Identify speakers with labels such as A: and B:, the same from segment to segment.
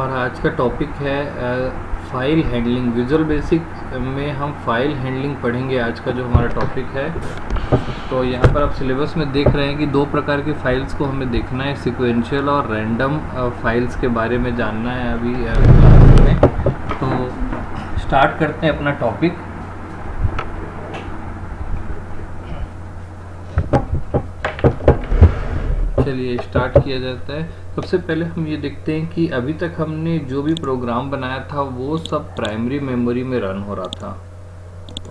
A: हमारा आज का टॉपिक है फाइल हैंडलिंग। विजुअल बेसिक में हम फाइल हैंडलिंग पढ़ेंगे। आज का जो हमारा टॉपिक है, तो यहाँ पर आप सिलेबस में देख रहे हैं कि दो प्रकार की फाइल्स को हमें देखना है, सीक्वेंशियल और रैंडम फाइल्स के बारे में जानना है अभी क्लास में। तो स्टार्ट करते हैं अपना टॉपिक। चलिए स्टार्ट किया जाता है। सबसे पहले हम ये देखते हैं कि अभी तक हमने जो भी प्रोग्राम बनाया था वो सब प्राइमरी मेमोरी में रन हो रहा था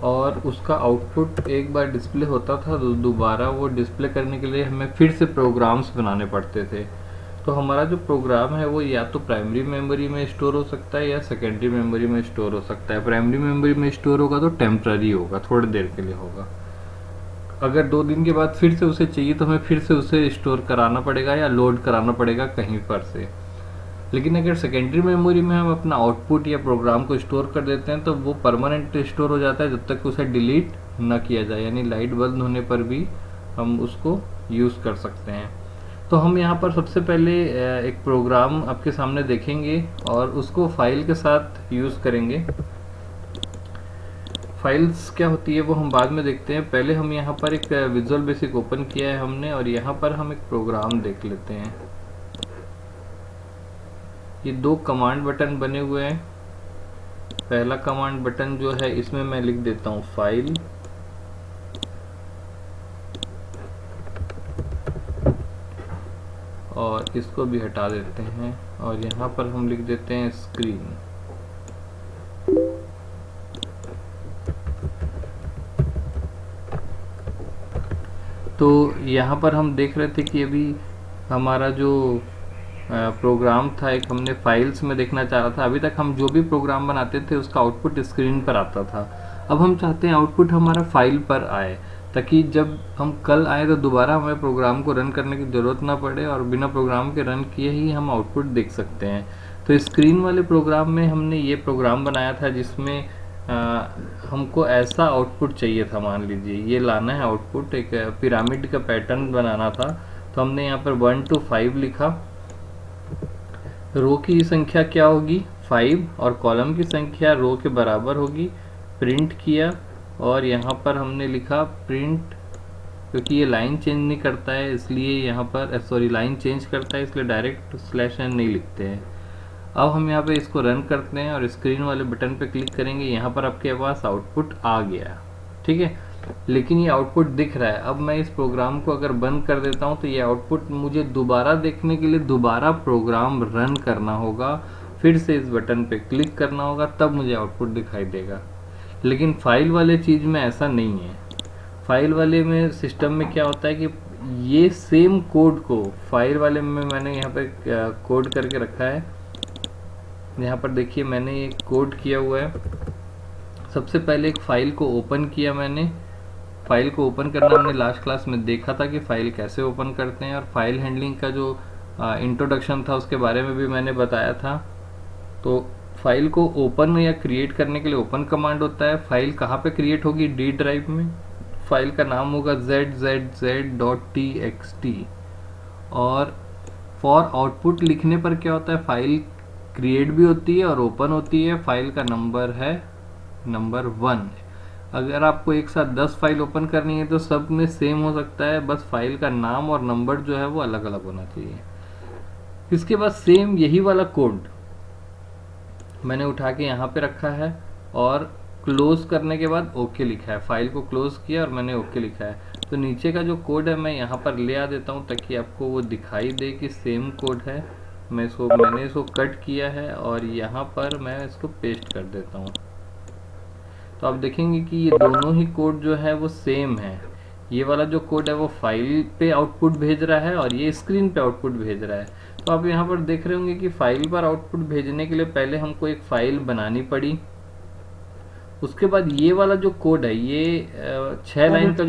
A: और उसका आउटपुट एक बार डिस्प्ले होता था, तो दोबारा वो डिस्प्ले करने के लिए हमें फिर से प्रोग्राम्स बनाने पड़ते थे। तो हमारा जो प्रोग्राम है वो या तो प्राइमरी मेमोरी में स्टोर हो सकता है या सेकेंडरी मेमोरी में स्टोर हो सकता है। प्राइमरी मेमोरी में स्टोर होगा तो टेम्पररी होगा, थोड़ी देर के लिए होगा। अगर 2 दिन के बाद फिर से उसे चाहिए तो हमें फिर से उसे स्टोर कराना पड़ेगा या लोड कराना पड़ेगा कहीं पर से। लेकिन अगर सेकेंडरी मेमोरी में हम अपना आउटपुट या प्रोग्राम को स्टोर कर देते हैं तो वो परमानेंट स्टोर हो जाता है जब तक उसे डिलीट ना किया जाए, यानी लाइट बंद होने पर भी हम उसको यूज़ कर सकते हैं। तो हम यहाँ पर सबसे पहले एक प्रोग्राम आपके सामने देखेंगे और उसको फाइल के साथ यूज़ करेंगे। फाइल्स क्या होती है वो हम बाद में देखते हैं। पहले हम यहाँ पर एक विजुअल बेसिक ओपन किया है हमने और यहाँ पर हम एक प्रोग्राम देख लेते हैं। ये 2 कमांड बटन बने हुए हैं। पहला कमांड बटन जो है इसमें मैं लिख देता हूँ फाइल, और इसको भी हटा देते हैं और यहाँ पर हम लिख देते हैं स्क्रीन। तो यहाँ पर हम देख रहे थे कि अभी हमारा जो प्रोग्राम था एक हमने फाइल्स में देखना चाह रहा था। अभी तक हम जो भी प्रोग्राम बनाते थे उसका आउटपुट स्क्रीन पर आता था। अब हम चाहते हैं आउटपुट हमारा फाइल पर आए, ताकि जब हम कल आए तो दोबारा हमें प्रोग्राम को रन करने की ज़रूरत ना पड़े और बिना प्रोग्राम के रन किए ही हम आउटपुट देख सकते हैं। तो स्क्रीन वाले प्रोग्राम में हमने ये प्रोग्राम बनाया था जिसमें हमको ऐसा आउटपुट चाहिए था। मान लीजिए ये लाना है आउटपुट, एक पिरामिड का पैटर्न बनाना था। तो हमने यहाँ पर 1 to 5 लिखा। रो की संख्या क्या होगी 5 और कॉलम की संख्या रो के बराबर होगी। प्रिंट किया और यहाँ पर हमने लिखा प्रिंट, क्योंकि ये लाइन चेंज नहीं करता है इसलिए यहाँ पर लाइन चेंज करता है इसलिए डायरेक्ट /n नहीं लिखते हैं। अब हम यहाँ पे इसको रन करते हैं और स्क्रीन वाले बटन पे क्लिक करेंगे। यहाँ पर आपके पास आउटपुट आ गया, ठीक है। लेकिन ये आउटपुट दिख रहा है। अब मैं इस प्रोग्राम को अगर बंद कर देता हूँ तो ये आउटपुट मुझे दोबारा देखने के लिए दोबारा प्रोग्राम रन करना होगा, फिर से इस बटन पे क्लिक करना होगा, तब मुझे आउटपुट दिखाई देगा। लेकिन फाइल वाले चीज़ में ऐसा नहीं है। फाइल वाले में सिस्टम में क्या होता है कि ये सेम कोड को फाइल वाले में मैंने यहाँ पे कोड करके रखा है। यहाँ पर देखिए मैंने ये कोड किया हुआ है। सबसे पहले एक फाइल को ओपन किया मैंने। फाइल को ओपन करना हमने लास्ट क्लास में देखा था कि फाइल कैसे ओपन करते हैं, और फाइल हैंडलिंग का जो इंट्रोडक्शन था उसके बारे में भी मैंने बताया था। तो फाइल को ओपन या क्रिएट करने के लिए ओपन कमांड होता है। फाइल कहाँ पे क्रिएट होगी, डी ड्राइव में। फाइल का नाम होगा zzz.txt। और फॉर आउटपुट लिखने पर क्या होता है, फाइल क्रिएट भी होती है और ओपन होती है। फाइल का नंबर है नंबर 1। अगर आपको एक साथ 10 फाइल ओपन करनी है तो सब में सेम हो सकता है, बस फाइल का नाम और नंबर जो है वो अलग अलग होना चाहिए। इसके बाद सेम यही वाला कोड मैंने उठा के यहाँ पे रखा है और क्लोज करने के बाद ओके लिखा है। फाइल को क्लोज किया और मैंने ओके लिखा है। तो नीचे का जो कोड है मैं यहाँ पर ले आ देता हूँ ताकि आपको वो दिखाई दे कि सेम कोड है। मैंने इसको कट किया है और यहाँ पर मैं इसको पेस्ट कर देता हूँ। तो आप देखेंगे कि ये दोनों ही कोड जो है वो सेम है। ये वाला जो कोड है वो फाइल पे आउटपुट भेज रहा है और ये स्क्रीन पे आउटपुट भेज रहा है। तो आप यहाँ पर देख रहे होंगे कि फाइल पर आउटपुट भेजने के लिए पहले हमको एक फाइल बनानी पड़ी। उसके बाद ये वाला जो कोड है ये 6 लाइन का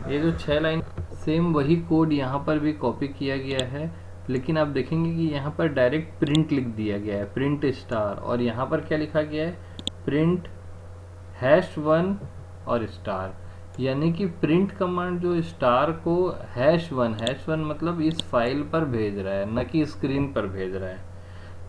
A: ये जो 6 लाइन सेम वही कोड यहाँ पर भी कॉपी किया गया है। लेकिन आप देखेंगे कि यहाँ पर डायरेक्ट प्रिंट लिख दिया गया है, प्रिंट स्टार, और यहाँ पर क्या लिखा गया है, प्रिंट #1 और स्टार। यानी कि प्रिंट कमांड जो स्टार को #1 मतलब इस फाइल पर भेज रहा है, न कि स्क्रीन पर भेज रहा है।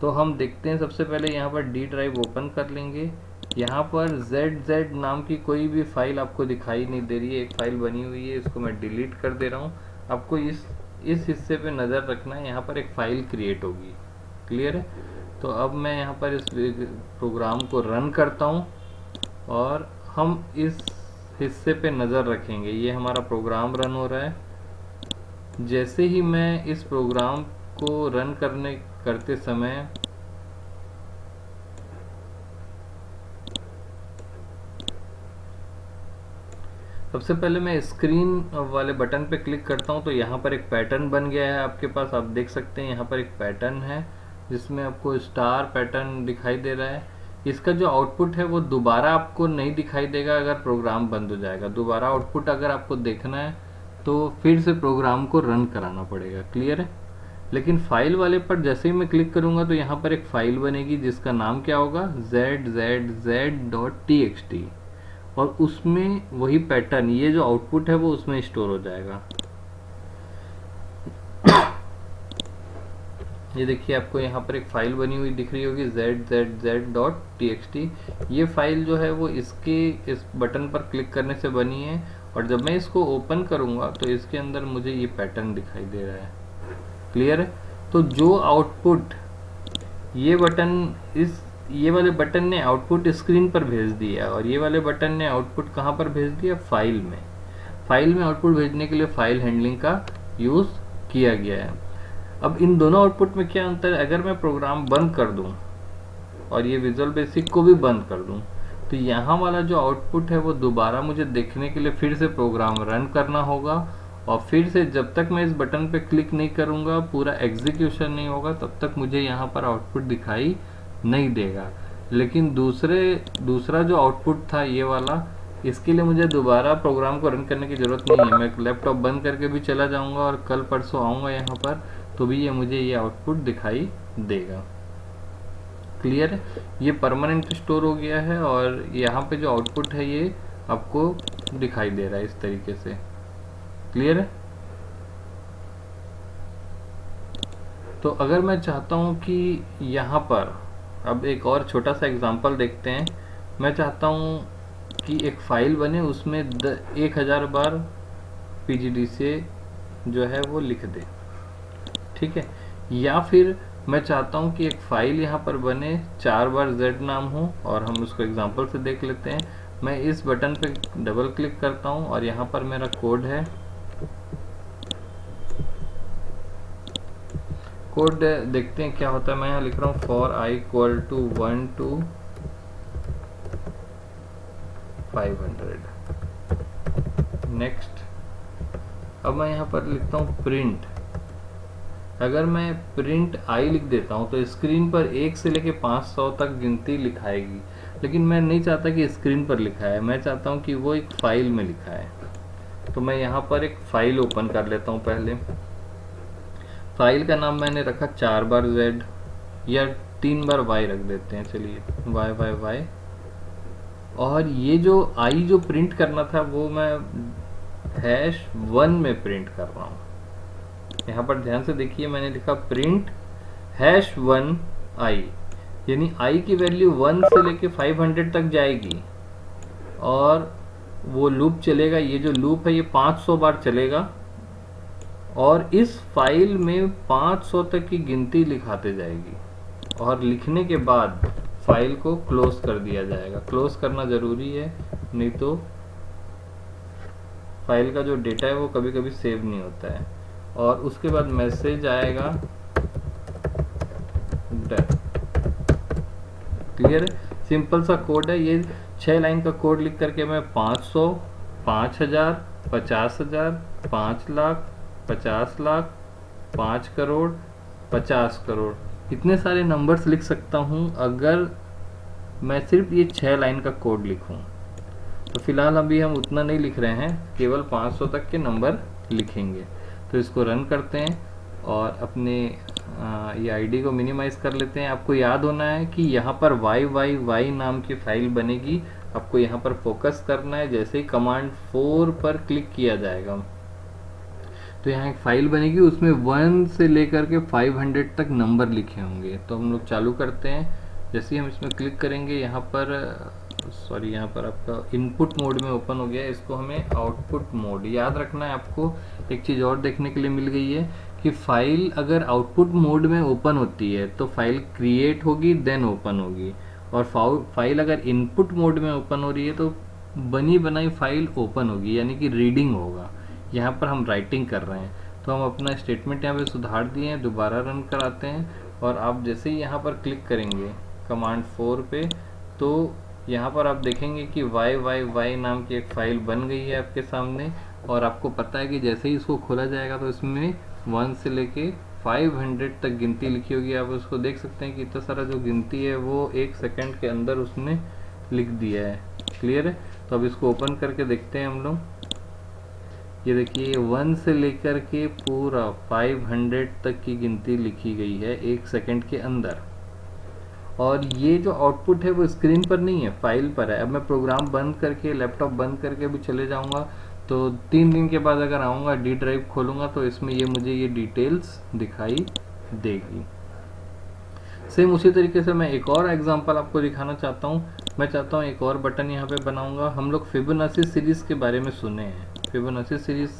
A: तो हम देखते हैं, सबसे पहले यहाँ पर डी ड्राइव ओपन कर लेंगे। यहाँ पर ZZ नाम की कोई भी फाइल आपको दिखाई नहीं दे रही है, एक फाइल बनी हुई है, इसको मैं डिलीट कर दे रहा हूँ। आपको इस हिस्से पे नज़र रखना है, यहाँ पर एक फाइल क्रिएट होगी। क्लियर है? तो अब मैं यहाँ पर इस प्रोग्राम को रन करता हूँ और हम इस हिस्से पे नज़र रखेंगे। ये हमारा प्रोग्राम रन हो रहा है। जैसे ही मैं इस प्रोग्राम को रन करते समय सबसे पहले मैं स्क्रीन वाले बटन पे क्लिक करता हूँ, तो यहाँ पर एक पैटर्न बन गया है आपके पास। आप देख सकते हैं यहाँ पर एक पैटर्न है जिसमें आपको स्टार पैटर्न दिखाई दे रहा है। इसका जो आउटपुट है वो दोबारा आपको नहीं दिखाई देगा अगर प्रोग्राम बंद हो जाएगा। दोबारा आउटपुट अगर आपको देखना है तो फिर से प्रोग्राम को रन कराना पड़ेगा। क्लियर है? लेकिन फाइल वाले पर जैसे ही मैं क्लिक करूँगा तो यहाँ पर एक फाइल बनेगी जिसका नाम क्या होगा, ZZZ.txt, और उसमें वही पैटर्न, ये जो आउटपुट है वो उसमें स्टोर हो जाएगा। ये देखिए, आपको यहाँ पर एक फाइल बनी हुई दिख रही होगी ZZZ.txt। ये फाइल जो है वो इस बटन पर क्लिक करने से बनी है, और जब मैं इसको ओपन करूँगा तो इसके अंदर मुझे ये पैटर्न दिखाई दे रहा है। क्लियर है? तो जो आउटपुट ये वाले बटन ने आउटपुट स्क्रीन पर भेज दिया, और ये वाले बटन ने आउटपुट कहाँ पर भेज दिया, फाइल में। फाइल में आउटपुट भेजने के लिए फाइल हैंडलिंग का यूज़ किया गया है। अब इन दोनों आउटपुट में क्या अंतर है? अगर मैं प्रोग्राम बंद कर दूं और ये विजुअल बेसिक को भी बंद कर दूं, तो यहाँ वाला जो आउटपुट है वो दोबारा मुझे देखने के लिए फिर से प्रोग्राम रन करना होगा, और फिर से जब तक मैं इस बटन पे क्लिक नहीं करूँगा, पूरा एग्जीक्यूशन नहीं होगा, तब तक मुझे यहाँ पर आउटपुट दिखाई नहीं देगा। लेकिन दूसरा जो आउटपुट था ये वाला, इसके लिए मुझे दोबारा प्रोग्राम को रन करने की ज़रूरत नहीं है। मैं लैपटॉप बंद करके भी चला जाऊँगा और कल परसों आऊँगा यहाँ पर, तो भी मुझे ये आउटपुट दिखाई देगा। क्लियर है? ये परमानेंट स्टोर हो गया है, और यहाँ पे जो आउटपुट है ये आपको दिखाई दे रहा है इस तरीके से। क्लियर है? तो अगर मैं चाहता हूँ कि यहाँ पर अब एक और छोटा सा एग्जांपल देखते हैं। मैं चाहता हूँ कि एक फाइल बने, उसमें 1000 बार PGD से जो है वो लिख दे। ठीक है? या फिर मैं चाहता हूँ कि एक फाइल यहाँ पर बने, 4 बार Z नाम हो, और हम उसको एग्जांपल से देख लेते हैं। मैं इस बटन पे डबल क्लिक करता हूँ और यहाँ पर मेरा कोड है। कोड देखते हैं क्या होता है। मैं यहाँ लिख रहा हूँ for I equal to 1 to 500। Next. अब मैं यहाँ पर लिखता हूँ प्रिंट। अगर मैं प्रिंट I लिख देता हूँ तो स्क्रीन पर 1 से लेके 500 तक गिनती लिखाएगी, लेकिन मैं नहीं चाहता कि स्क्रीन पर लिखा है, मैं चाहता हूँ कि वो एक फाइल में लिखा है। तो मैं यहाँ पर एक फाइल ओपन कर लेता हूँ। पहले फाइल का नाम मैंने रखा 4 बार Z, या 3 बार Y रख देते हैं, चलिए Y। और ये जो I जो प्रिंट करना था वो मैं #1 में प्रिंट कर रहा हूँ। यहाँ पर ध्यान से देखिए, मैंने लिखा प्रिंट #1 I, यानी I की वैल्यू 1 से लेके 500 तक जाएगी, और वो लूप चलेगा। ये जो लूप है ये 500 बार चलेगा, और इस फाइल में 500 तक की गिनती लिखाते जाएगी, और लिखने के बाद फाइल को क्लोज कर दिया जाएगा। क्लोज करना ज़रूरी है, नहीं तो फाइल का जो डेटा है वो कभी कभी सेव नहीं होता है। और उसके बाद मैसेज आएगा डन। क्लियर है? सिंपल सा कोड है ये। 6 लाइन का कोड लिख करके मैं 500, 5000, 50,000, 5 लाख, 50 लाख, 5 करोड़, 50 करोड़, इतने सारे नंबर्स लिख सकता हूँ अगर मैं सिर्फ ये 6 लाइन का कोड लिखूँ। तो फिलहाल अभी हम उतना नहीं लिख रहे हैं, केवल 500 तक के नंबर लिखेंगे। तो इसको रन करते हैं और अपने ये आईडी को मिनिमाइज कर लेते हैं। आपको याद होना है कि यहाँ पर YYY नाम की फाइल बनेगी। आपको यहाँ पर फोकस करना है। जैसे ही कमांड 4 पर क्लिक किया जाएगा तो यहाँ एक फाइल बनेगी, उसमें 1 से लेकर के 500 तक नंबर लिखे होंगे। तो हम लोग चालू करते हैं। जैसे ही हम इसमें क्लिक करेंगे यहाँ पर यहाँ पर आपका इनपुट मोड में ओपन हो गया है। इसको हमें आउटपुट मोड याद रखना है। आपको एक चीज़ और देखने के लिए मिल गई है कि फाइल अगर आउटपुट मोड में ओपन होती है तो फाइल क्रिएट होगी देन ओपन होगी, और फाइल अगर इनपुट मोड में ओपन हो रही है तो बनी बनाई फाइल ओपन होगी, यानी कि रीडिंग होगा। यहाँ पर हम राइटिंग कर रहे हैं तो हम अपना स्टेटमेंट यहाँ पे सुधार दिए हैं, दोबारा रन कराते हैं। और आप जैसे ही यहाँ पर क्लिक करेंगे कमांड 4 पे तो यहाँ पर आप देखेंगे कि YYY नाम की एक फ़ाइल बन गई है आपके सामने। और आपको पता है कि जैसे ही इसको खोला जाएगा तो इसमें 1 से लेके 500 तक गिनती लिखी होगी। आप उसको देख सकते हैं कि इतना सारा जो गिनती है वो 1 सेकंड के अंदर उसने लिख दिया है। क्लियर है? तो अब इसको ओपन करके देखते हैं हम लोग। ये देखिए 1 से लेकर के पूरा 500 तक की गिनती लिखी गई है 1 सेकंड के अंदर। और ये जो आउटपुट है वो स्क्रीन पर नहीं है, फाइल पर है। अब मैं प्रोग्राम बंद करके, लैपटॉप बंद करके भी चले जाऊंगा तो 3 दिन के बाद अगर आऊँगा, डी ड्राइव खोलूँगा तो इसमें ये मुझे ये डिटेल्स दिखाई देगी। सेम उसी तरीके से मैं एक और एग्जांपल आपको दिखाना चाहता हूँ। मैं चाहता हूँ एक और बटन यहाँ पे बनाऊँगा। हम लोग फिबोनाची सीरीज़ के बारे में सुने हैं। फिबोनाची सीरीज़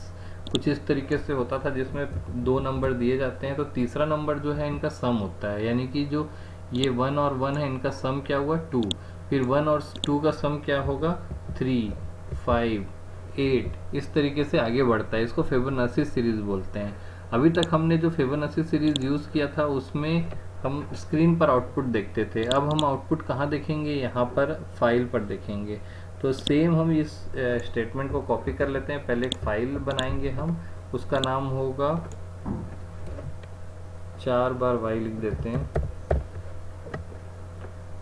A: कुछ इस तरीके से होता था जिसमें 2 नंबर दिए जाते हैं तो तीसरा नंबर जो है इनका सम होता है, यानी कि जो ये 1 और 1 है इनका सम क्या हुआ 2, फिर 1 और 2 का सम क्या होगा 3, 5, 8, इस तरीके से आगे बढ़ता है। इसको फिबोनाची सीरीज़ बोलते हैं। अभी तक हमने जो फिबोनाची सीरीज़ यूज़ किया था उसमें हम स्क्रीन पर आउटपुट देखते थे। अब हम आउटपुट कहाँ देखेंगे? यहाँ पर फाइल पर देखेंगे। तो सेम हम इस स्टेटमेंट को कॉपी कर लेते हैं। पहले एक फाइल बनाएंगे हम, उसका नाम होगा 4 बार y लिख देते हैं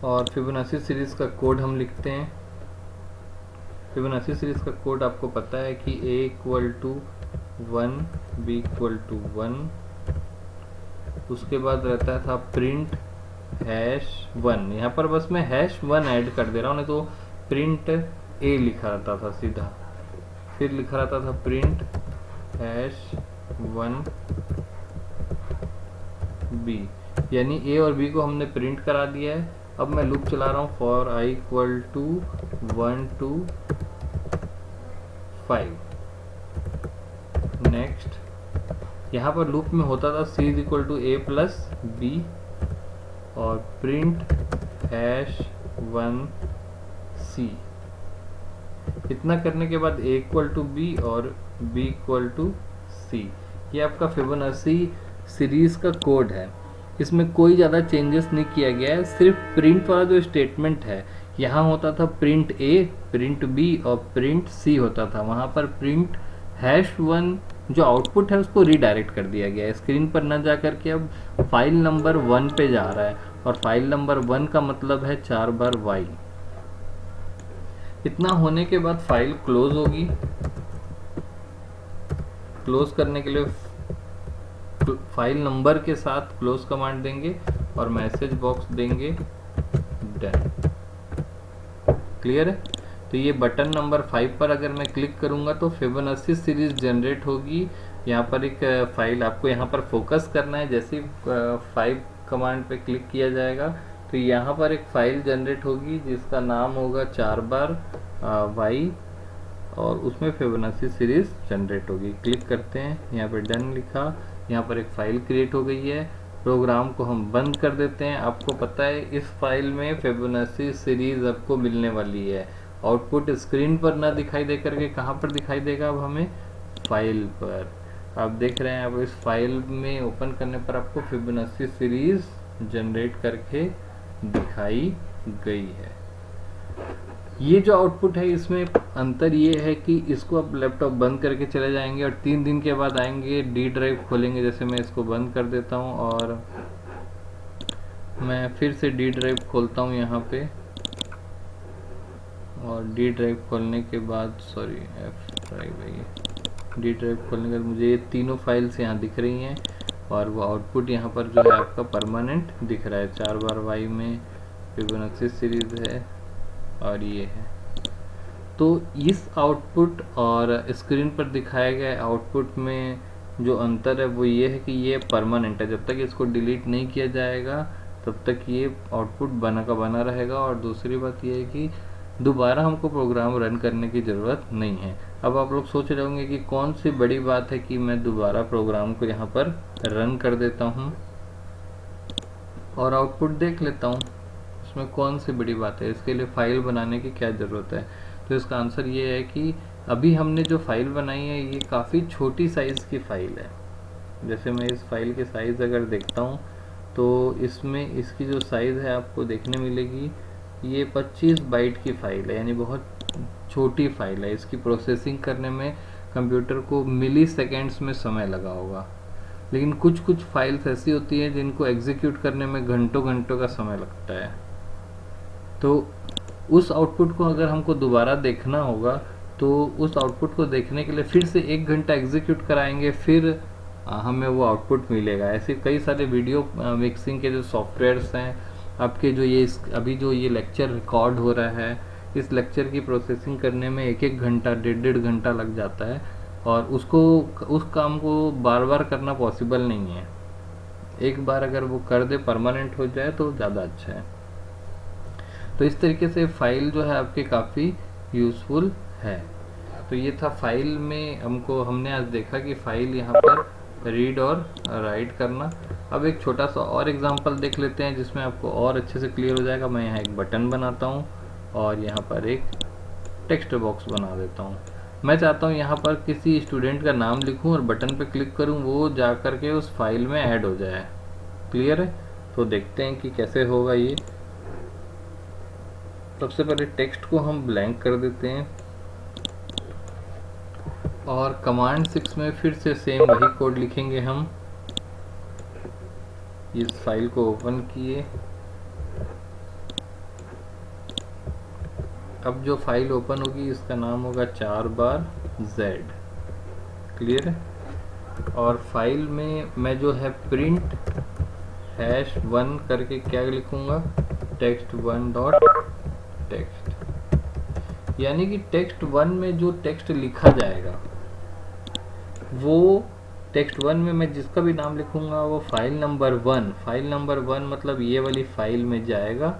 A: और फिबोनाची सीरीज़ का कोड हम लिखते हैं। फिबोनाची सीरीज़ का कोड आपको पता है कि a = 1, b = 1, उसके बाद रहता था प्रिंट #1। यहाँ पर बस मैं #1 ऐड कर दे रहा हूँ, नहीं तो प्रिंट a लिखा रहता था सीधा। फिर लिखा रहता था प्रिंट #1 b, यानी a और b को हमने प्रिंट करा दिया है। अब मैं लूप चला रहा हूँ फॉर i = 1 to 5। नेक्स्ट यहाँ पर लूप में होता था c = a + b और प्रिंट #1 c। इतना करने के बाद a = b और b = c। ये आपका फिबोनाची सीरीज का कोड है। इसमें कोई ज़्यादा चेंजेस नहीं किया गया है। सिर्फ प्रिंट वाला जो स्टेटमेंट है, यहाँ होता था प्रिंट a, प्रिंट b और प्रिंट c होता था। वहाँ पर प्रिंट #1 जो आउटपुट है उसको रीडायरेक्ट कर दिया गया है। स्क्रीन पर न जा करके अब फाइल नंबर 1 पे जा रहा है, और फाइल नंबर 1 का मतलब है 4 बार y। इतना होने के बाद फाइल क्लोज होगी। क्लोज करने के लिए फाइल नंबर के साथ क्लोज कमांड देंगे और मैसेज बॉक्स देंगे डन। क्लियर है? तो ये बटन नंबर 5 पर अगर मैं क्लिक करूंगा तो फिबोनाची सीरीज जनरेट होगी। यहाँ पर एक फाइल आपको यहाँ पर फोकस करना है। जैसे 5 कमांड पे क्लिक किया जाएगा तो यहाँ पर एक फाइल जनरेट होगी जिसका नाम होगा 4 बार y और उसमें फिबोनाची सीरीज जनरेट होगी। क्लिक करते हैं, यहाँ पर डन लिखा, यहाँ पर एक फाइल क्रिएट हो गई है। प्रोग्राम को हम बंद कर देते हैं। आपको पता है इस फाइल में फिबोनाची सीरीज आपको मिलने वाली है। आउटपुट स्क्रीन पर ना दिखाई दे करके कहाँ पर दिखाई देगा? अब हमें फाइल पर। आप देख रहे हैं, अब इस फाइल में ओपन करने पर आपको फिबोनाची सीरीज जनरेट करके दिखाई गई है। ये जो आउटपुट है इसमें अंतर ये है कि इसको आप लैपटॉप बंद करके चले जाएंगे और 3 दिन के बाद आएंगे, डी ड्राइव खोलेंगे। जैसे मैं इसको बंद कर देता हूँ और मैं फिर से डी ड्राइव खोलता हूँ यहाँ पे, और डी ड्राइव खोलने के बाद F ड्राइव है ये। डी ड्राइव खोलने के बाद मुझे ये तीनों फाइल्स यहाँ दिख रही हैं और वो आउटपुट यहाँ पर जो है आपका परमानेंट दिख रहा है। 4 बार y में फिबोनाची सीरीज है और ये है। तो इस आउटपुट और स्क्रीन पर दिखाए गए आउटपुट में जो अंतर है वो ये है कि ये परमानेंट है, जब तक इसको डिलीट नहीं किया जाएगा तब तक ये आउटपुट बना का बना रहेगा। और दूसरी बात ये है कि दोबारा हमको प्रोग्राम रन करने की ज़रूरत नहीं है। अब आप लोग सोच रहे होंगे कि कौन सी बड़ी बात है कि मैं दोबारा प्रोग्राम को यहाँ पर रन कर देता हूँ और आउटपुट देख लेता हूँ, इसमें कौन सी बड़ी बात है, इसके लिए फ़ाइल बनाने की क्या ज़रूरत है। तो इसका आंसर ये है कि अभी हमने जो फ़ाइल बनाई है ये काफ़ी छोटी साइज़ की फ़ाइल है। जैसे मैं इस फाइल की साइज़ अगर देखता हूँ तो इसमें इसकी जो साइज़ है आपको देखने मिलेगी, ये 25 बाइट की फ़ाइल है, यानी बहुत छोटी फ़ाइल है। इसकी प्रोसेसिंग करने में कंप्यूटर को मिली सेकेंड्स में समय लगा होगा, लेकिन कुछ कुछ फाइल्स ऐसी होती हैं जिनको एग्जीक्यूट करने में घंटों घंटों का समय लगता है। तो उस आउटपुट को अगर हमको दोबारा देखना होगा तो उस आउटपुट को देखने के लिए फिर से 1 घंटा एग्जीक्यूट कराएंगे, फिर हमें वो आउटपुट मिलेगा। ऐसे कई सारे वीडियो मिक्सिंग के जो सॉफ्टवेयर्स हैं आपके, जो ये अभी जो ये लेक्चर रिकॉर्ड हो रहा है, इस लेक्चर की प्रोसेसिंग करने में 1-1 घंटा 1.5 घंटा लग जाता है और उस काम को बार बार करना पॉसिबल नहीं है। एक बार अगर वो कर दे, परमानेंट हो जाए तो ज़्यादा अच्छा है। तो इस तरीके से फाइल जो है आपके काफ़ी यूज़फुल है। तो ये था फाइल में हमने आज देखा कि फाइल यहाँ पर रीड और राइट करना। अब एक छोटा सा और एग्जांपल देख लेते हैं जिसमें आपको और अच्छे से क्लियर हो जाएगा। मैं यहाँ एक बटन बनाता हूँ और यहाँ पर एक टेक्स्ट बॉक्स बना देता हूँ। मैं चाहता हूँ यहाँ पर किसी स्टूडेंट का नाम लिखूँ और बटन पे क्लिक करूँ, वो जा कर के उस फाइल में ऐड हो जाए। क्लियर है? तो देखते हैं कि कैसे होगा ये। सबसे पहले टेक्स्ट को हम ब्लैंक कर देते हैं और कमांड 6 में फिर से सेम वही कोड लिखेंगे हम। इस फाइल को ओपन किए। अब जो फाइल ओपन होगी इसका नाम होगा 4 बार Z। क्लियर है? और फाइल में मैं जो है प्रिंट #1 करके क्या लिखूंगा, text1 डॉट टेक्स्ट, यानी कि text1 में जो टेक्स्ट लिखा जाएगा वो text1 में मैं जिसका भी नाम लिखूंगा वो फाइल नंबर 1 मतलब ये वाली फाइल में जाएगा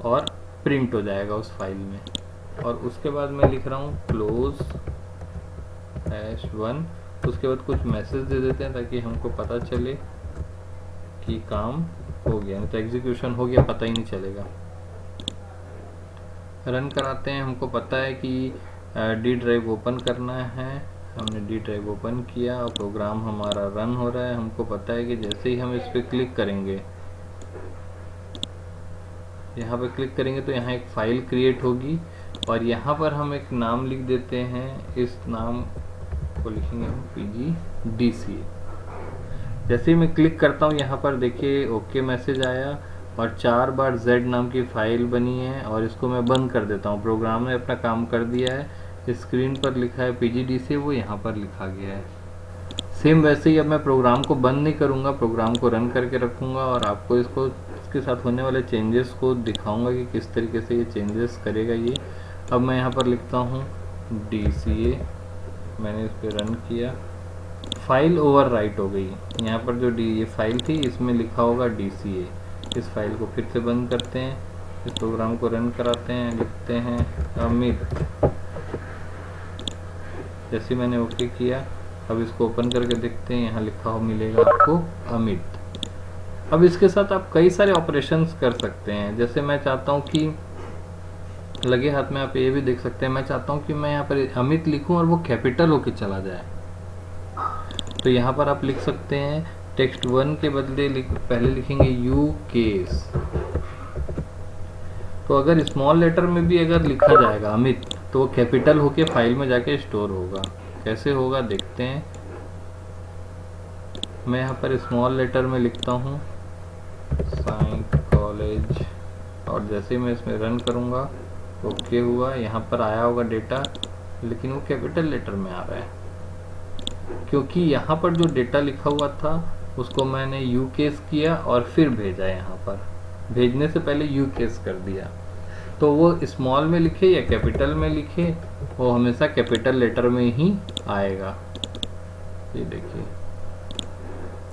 A: और प्रिंट हो जाएगा उस फाइल में। और उसके बाद मैं लिख रहा हूँ क्लोज #1। उसके बाद कुछ मैसेज दे देते हैं ताकि हमको पता चले कि काम हो गया, नहीं तो एग्जीक्यूशन हो गया पता ही नहीं चलेगा। रन कराते हैं। हमको पता है कि डी ड्राइव ओपन करना है, हमने डी ड्राइव ओपन किया और प्रोग्राम हमारा रन हो रहा है। हमको पता है कि जैसे ही हम इस पर क्लिक करेंगे, यहाँ पे क्लिक करेंगे तो यहाँ एक फाइल क्रिएट होगी और यहाँ पर हम एक नाम लिख देते हैं। इस नाम को लिखेंगे हम PGDCA। जैसे ही मैं क्लिक करता हूँ यहाँ पर देखिए ओके मैसेज आया और 4 बार Z नाम की फाइल बनी है और इसको मैं बंद कर देता हूँ। प्रोग्राम ने अपना काम कर दिया है। स्क्रीन पर लिखा है PGDCA, वो यहाँ पर लिखा गया है। सेम वैसे ही अब मैं प्रोग्राम को बंद नहीं करूँगा, प्रोग्राम को रन करके रखूँगा और आपको इसके साथ होने वाले चेंजेस को दिखाऊंगा कि किस तरीके से ये चेंजेस करेगा ये। अब मैं यहाँ पर लिखता हूँ DCA, मैंने इस पर रन किया, फाइल ओवर राइट हो गई। यहाँ पर जो ये फाइल थी इसमें लिखा होगा DCA। इस फाइल को फिर से बंद करते हैं, इस प्रोग्राम को रन कराते हैं, लिखते हैं अमित। जैसे मैंने ओके किया, अब इसको ओपन करके देखते हैं, यहाँ लिखा हो मिलेगा आपको अमित। अब इसके साथ आप कई सारे ऑपरेशंस कर सकते हैं। जैसे मैं चाहता हूँ कि लगे हाथ में आप ये भी देख सकते हैं, मैं चाहता हूँ कि मैं यहाँ पर अमित लिखूँ और वो कैपिटल होके चला जाए, तो यहाँ पर आप लिख सकते हैं text1 के बदले पहले लिखेंगे U केस। तो अगर स्मॉल लेटर में भी अगर लिखा जाएगा अमित तो वो कैपिटल होके फाइल में जाके स्टोर होगा। कैसे होगा देखते हैं। मैं यहाँ पर स्मॉल लेटर में लिखता हूँ साइंस कॉलेज और जैसे मैं इसमें रन करूँगा ओके हुआ, यहाँ पर आया होगा डेटा, लेकिन वो कैपिटल लेटर में आ रहा है क्योंकि यहाँ पर जो डेटा लिखा हुआ था उसको मैंने यू केस किया और फिर भेजा। यहाँ पर भेजने से पहले यू केस कर दिया। तो वो स्मॉल में लिखे या कैपिटल में लिखे, वो हमेशा कैपिटल लेटर में ही आएगा। ये देखिए,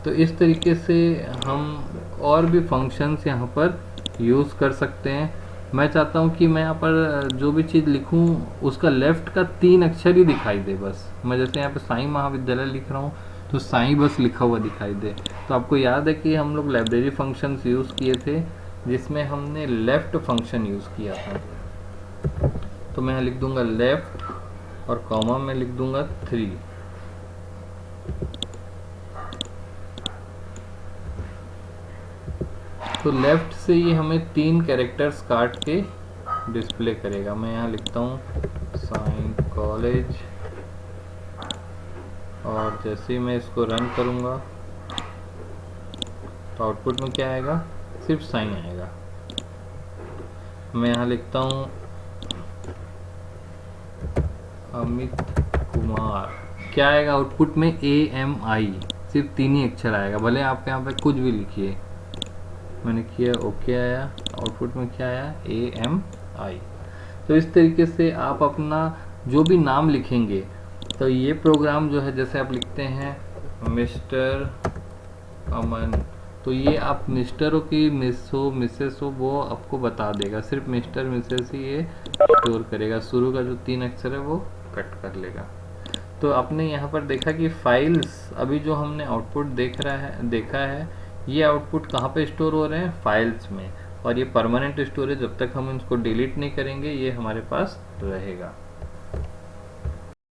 A: तो इस तरीके से हम और भी फंक्शंस यहाँ पर यूज़ कर सकते हैं। मैं चाहता हूँ कि मैं यहाँ पर जो भी चीज़ लिखूँ उसका लेफ्ट का 3 अक्षर ही दिखाई दे बस। मैं जैसे यहाँ पे साईं महाविद्यालय लिख रहा हूँ तो साईं बस लिखा हुआ दिखाई दे। तो आपको याद है कि हम लोग लाइब्रेरी फंक्शंस यूज़ किए थे जिसमें हमने लेफ़्ट फंक्शन यूज़ किया था। तो मैं यहाँ लिख दूंगा लेफ़्ट और कॉमा में लिख दूंगा 3। तो लेफ़्ट से ये हमें 3 कैरेक्टर्स काट के डिस्प्ले करेगा। मैं यहाँ लिखता हूँ साईं कॉलेज, और जैसे ही मैं इसको रन करूँगा तो आउटपुट में क्या आएगा, सिर्फ साईं आएगा। मैं यहाँ लिखता हूँ अमित कुमार, क्या आएगा आउटपुट में, AMI, सिर्फ 3 ही अक्षर आएगा। भले आप यहाँ पे कुछ भी लिखिए। मैंने किया ओके, आया आउटपुट में क्या आया, AMI। तो इस तरीके से आप अपना जो भी नाम लिखेंगे तो ये प्रोग्राम जो है, जैसे आप लिखते हैं मिस्टर अमन, तो ये आप मिस्टर हो कि मिस हो मिसेस हो वो आपको बता देगा। सिर्फ मिस्टर मिसेस ही ये स्टोर करेगा, शुरू का जो 3 अक्षर है वो कट कर लेगा। तो आपने यहाँ पर देखा कि फाइल्स, अभी जो हमने आउटपुट देखा है ये आउटपुट कहाँ पे स्टोर हो रहे हैं, फाइल्स में। और ये परमानेंट स्टोरेज, जब तक हम इसको डिलीट नहीं करेंगे ये हमारे पास रहेगा।